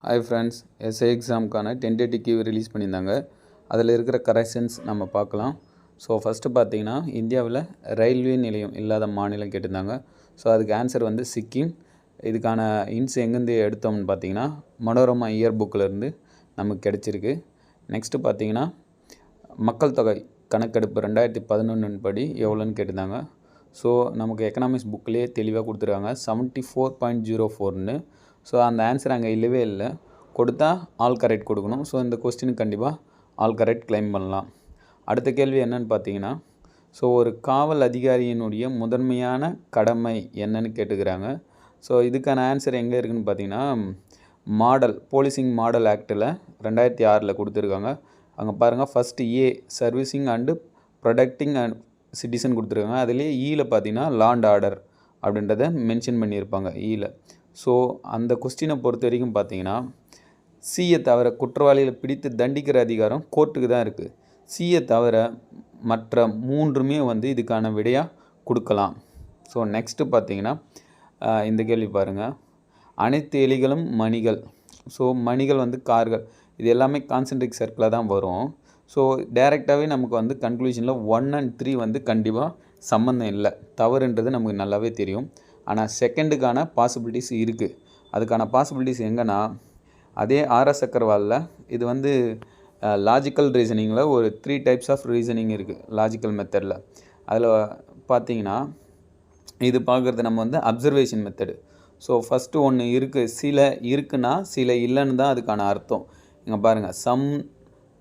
Hi friends, SI எக்ஸாமுக்கான tentative key release பண்ணியிருந்தாங்க. அதில் இருக்கிற கரெக்ஷன்ஸ் நம்ம பார்க்கலாம். ஸோ ஃபஸ்ட்டு பார்த்தீங்கன்னா, இந்தியாவில் ரயில்வே நிலையம் இல்லாத மாநிலம் கேட்டிருந்தாங்க. ஸோ அதுக்கு ஆன்சர் வந்து சிக்கிம். இதுக்கான இன்ஸ் எங்கேருந்து எடுத்தோம்னு பார்த்தீங்கன்னா, மனோரமா இயர் புக்கிலேருந்து நமக்கு கிடச்சிருக்கு. நெக்ஸ்ட்டு பார்த்தீங்கன்னா, மக்கள் தொகை கணக்கெடுப்பு 2011 படி எவ்வளோன்னு கேட்டிருந்தாங்க. ஸோ நமக்கு எக்கனாமிக்ஸ் புக்கிலே தெளிவாக கொடுத்துருக்காங்க 74.04ன்னு. ஸோ அந்த ஆன்சர் அங்கே இல்லவே இல்லை. கொடுத்தா ஆல் கரெக்ட் கொடுக்கணும். ஸோ இந்த கொஸ்டினுக்கு கண்டிப்பாக ஆல் கரெக்ட் கிளைம் பண்ணலாம். அடுத்த கேள்வி என்னன்னு பார்த்தீங்கன்னா, ஸோ ஒரு காவல் அதிகாரியினுடைய முதன்மையான கடமை என்னன்னு கேட்டுக்கிறாங்க. ஸோ இதுக்கான ஆன்சர் எங்கே இருக்குதுன்னு பார்த்தீங்கன்னா, போலீசிங் மாடல் ஆக்டில் 2006 கொடுத்துருக்காங்க. அங்கே பாருங்கள், first A servicing and protecting and citizen கொடுத்துருக்காங்க. அதுலேயே ஈயில் பார்த்தீங்கன்னா லா அண்ட் ஆர்டர் அப்படின்றத மென்ஷன் பண்ணியிருப்பாங்க ஈயில். ஸோ அந்த கொஸ்டினை பொறுத்த வரைக்கும் பார்த்தீங்கன்னா, சியை தவிர குற்றவாளிகளை பிடித்து தண்டிக்கிற அதிகாரம் கோர்ட்டுக்கு தான் இருக்குது. சியை தவிர மற்ற மூன்றுமே வந்து இதுக்கான விடையாக கொடுக்கலாம். ஸோ நெக்ஸ்ட்டு பார்த்தீங்கன்னா, இந்த கேள்வி பாருங்கள், அனைத்து எலிகளும் மணிகள். ஸோ மணிகள் வந்து கார்கள், இது எல்லாமே கான்சென்ட்ரிக் சர்க்கிளாக தான் வரும். ஸோ டைரெக்டாகவே நமக்கு வந்து கன்க்ளூஷனில் 1 and 3 வந்து கண்டிப்பாக சம்மந்தம் இல்லை, தவறுன்றது நமக்கு நல்லாவே தெரியும். ஆனால் செகண்டுக்கான பாசிபிலிட்டிஸ் இருக்குது. அதுக்கான பாசிபிலிட்டிஸ் எங்கன்னா, அதே ஆர்எஸ் அகர்வாலில் இது வந்து லாஜிக்கல் ரீசனிங்கில் ஒரு 3 டைப்ஸ் ஆஃப் ரீசனிங் இருக்குது லாஜிக்கல் மெத்தடில். அதில் பார்த்தீங்கன்னா, இது பார்க்குறது நம்ம வந்து அப்சர்வேஷன் மெத்தடு. ஸோ ஃபஸ்ட்டு ஒன்று இருக்குது, சில இருக்குன்னா சில இல்லைன்னு தான் அதுக்கான அர்த்தம். இங்கே பாருங்கள், சம்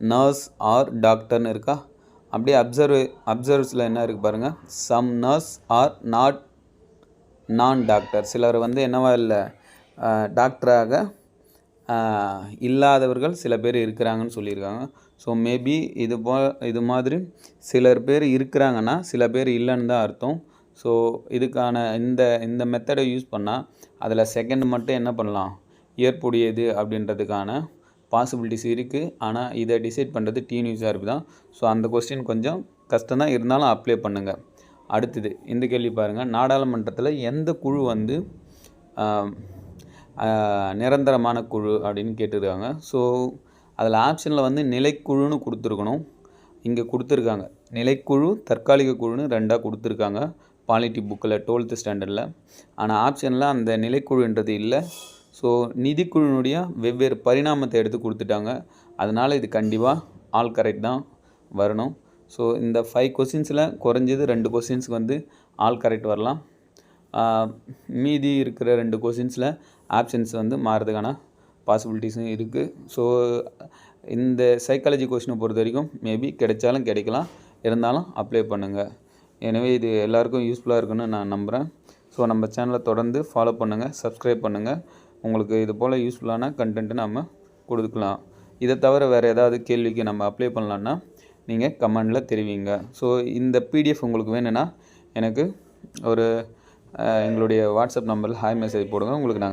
நர்ஸ் ஆர் டாக்டர்னு இருக்கா. அப்படியே அப்சர்வ்ஸில் என்ன இருக்குது பாருங்கள், சம் நர்ஸ் ஆர் நான் டாக்டர். சிலர் வந்து என்னவா இல்லை, டாக்டராக இல்லாதவர்கள் சில பேர் இருக்கிறாங்கன்னு சொல்லியிருக்காங்க. ஸோ மேபி இது மாதிரி சிலர் பேர் இருக்கிறாங்கன்னா சில பேர் இல்லைன்னு தான் அர்த்தம். ஸோ இதுக்கான இந்த மெத்தடை யூஸ் பண்ணால் அதில் செகண்ட் மட்டும் என்ன பண்ணலாம், ஏற்புடையது அப்படின்றதுக்கான பாசிபிலிட்டிஸ் இருக்குது. ஆனால் இதை டிசைட் பண்ணுறது டிஎன்யூஎஸ்ஆர்பி தான். ஸோ அந்த கொஸ்டின் கொஞ்சம் கஷ்டம்தான், இருந்தாலும் அப்ளை பண்ணுங்கள். அடுத்தது இந்த கேள்வி பாருங்கள், நாடாளுமன்றத்தில் எந்த குழு வந்து நிரந்தரமான குழு அப்படின்னு கேட்டுருக்காங்க. ஸோ அதில் ஆப்ஷனில் வந்து நிலைக்குழுன்னு கொடுத்துருக்கணும். இங்கே கொடுத்துருக்காங்க நிலைக்குழு, தற்காலிக குழுன்னு 2ஆக கொடுத்துருக்காங்க பாலிட்டி புக்கில் 12th ஸ்டாண்டர்டில். ஆனால் ஆப்ஷனில் அந்த நிலைக்குழுன்றது இல்லை. ஸோ நிதிக்குழுனுடைய வெவ்வேறு பரிணாமத்தை எடுத்து கொடுத்துட்டாங்க. அதனால் இது கண்டிப்பாக ஆல் கரெக்ட் தான் வரணும். ஸோ இந்த 5 கொஸ்டின்ஸில் குறைஞ்சது 2 கொஸ்டின்ஸுக்கு வந்து ஆல் கரெக்ட் வரலாம். மீதி இருக்கிற 2 கொஸ்டின்ஸில் ஆப்ஷன்ஸ் வந்து மாறதுக்கான பாசிபிலிட்டிஸும் இருக்குது. ஸோ இந்த சைக்காலஜி கொஸ்டினை பொறுத்த வரைக்கும் மேபி கிடைச்சாலும் கிடைக்கலாம், இருந்தாலும் அப்ளை பண்ணுங்கள். எனவே இது எல்லாருக்கும் யூஸ்ஃபுல்லாக இருக்குன்னு நான் நம்புகிறேன். ஸோ நம்ம சேனலை தொடர்ந்து ஃபாலோ பண்ணுங்கள், சப்ஸ்கிரைப் பண்ணுங்கள். உங்களுக்கு இது போல் யூஸ்ஃபுல்லான கண்டென்ட்டு நம்ம கொடுக்கலாம். இதை தவிர வேறு ஏதாவது கேள்விக்கு நம்ம அப்ளை பண்ணலான்னா நீங்கள் கமெண்டில் தெரிவிங்க. ஸோ இந்த பிடிஎஃப் உங்களுக்கு வேணும்னா எனக்கு எங்களுடைய வாட்ஸ்அப் நம்பரில் ஹாய் மெசேஜ் போடுங்க. உங்களுக்கு நாங்கள்